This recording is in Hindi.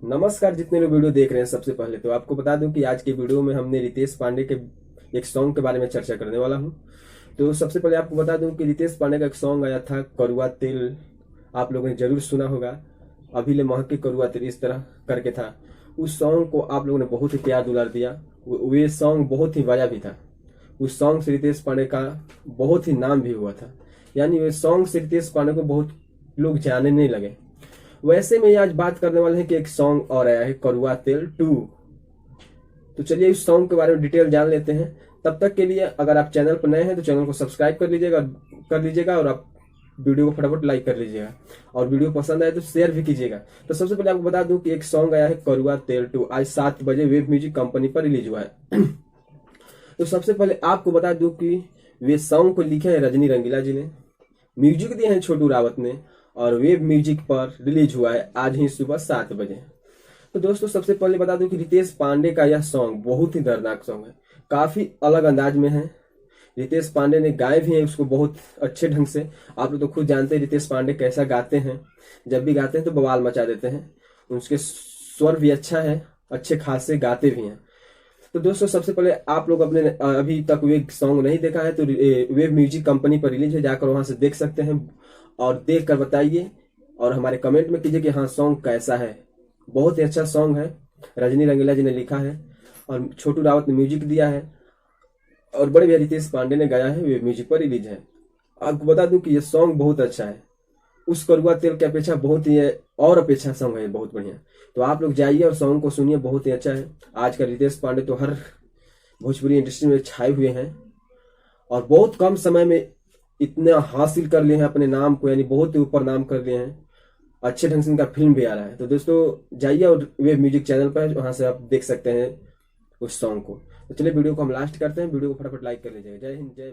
नमस्कार। जितने लोग वीडियो देख रहे हैं, सबसे पहले तो आपको बता दूं कि आज के वीडियो में हमने रितेश पांडे के एक सॉन्ग के बारे में चर्चा करने वाला हूं। तो सबसे पहले आपको बता दूं कि रितेश पांडे का एक सॉन्ग आया था कड़वा तेल, आप लोगों ने जरूर सुना होगा। अभी ले महके कड़वा तेल, इस तरह करके था। उस सॉन्ग को आप लोगों ने बहुत ही प्यार दुलार दिया। ये सॉन्ग बहुत ही बजा भी था। उस सॉन्ग से रितेश पांडे का बहुत ही नाम भी हुआ था, यानी वे सॉन्ग से रितेश पांडे को बहुत लोग जानने लगे। वैसे में आज बात करने वाले हैं कि एक सॉन्ग और आया है कड़वा तेल 2। तो चलिए इस सॉन्ग के बारे में डिटेल जान लेते हैं। तब तक के लिए अगर आप चैनल पर नए हैं तो चैनल को सब्सक्राइब कर लीजिएगा और आप वीडियो को फटाफट लाइक कर लीजिएगा, और वीडियो पसंद आए तो शेयर भी कीजिएगा। तो सबसे पहले आपको बता दूं कि एक सॉन्ग आया है कड़वा तेल 2, आज 7 बजे वेब म्यूजिक कंपनी पर रिलीज हुआ है। तो सबसे पहले आपको बता दूं कि वे सॉन्ग को लिखे हैं रजनी रंगीला जी ने, म्यूजिक दिए हैं छोटू रावत ने, और वेब म्यूजिक पर रिलीज हुआ है आज ही सुबह 7 बजे। तो दोस्तों सबसे पहले बता दूं कि रितेश पांडे का यह सॉन्ग बहुत ही दर्दनाक सॉन्ग है, काफी अलग अंदाज में है। रितेश पांडे ने गाए भी हैं उसको बहुत अच्छे ढंग से। आप लोग तो खुद जानते हैं रितेश पांडे कैसा गाते हैं, जब भी गाते हैं तो बवाल मचा देते हैं। उनके स्वर भी अच्छा है, अच्छे खासे गाते भी हैं। तो दोस्तों सबसे पहले आप लोग अपने अभी तक वे सॉन्ग नहीं देखा है तो वेब म्यूजिक कंपनी पर रिलीज है, जाकर वहां से देख सकते हैं और देख कर बताइए और हमारे कमेंट में कीजिए कि हाँ सॉन्ग कैसा है। बहुत ही अच्छा सॉन्ग है, रजनी रंगीला जी ने लिखा है और छोटू रावत ने म्यूजिक दिया है और बड़े भैया रितेश पांडे ने गाया है, वेब म्यूजिक पर रिलीज है। आपको बता दूं कि ये सॉन्ग बहुत अच्छा है, उस कड़वा तेल की अपेक्षा बहुत ही और अपेक्षा सॉन्ग है, बहुत बढ़िया। तो आप लोग जाइए और सॉन्ग को सुनिए, बहुत ही अच्छा है। आज का रितेश पांडे तो हर भोजपुरी इंडस्ट्री में छाए हुए हैं और बहुत कम समय में इतना हासिल कर लिए हैं अपने नाम को, यानी बहुत ही ऊपर नाम कर लिए हैं। अच्छे ढंग से इनका फिल्म भी आ रहा है। तो दोस्तों जाइए और वेब म्यूजिक चैनल पर, वहां से आप देख सकते हैं उस सॉन्ग को। तो चलिए वीडियो को हम लास्ट करते हैं, वीडियो को फटाफट लाइक कर लीजिएगा। जय हिंद, जय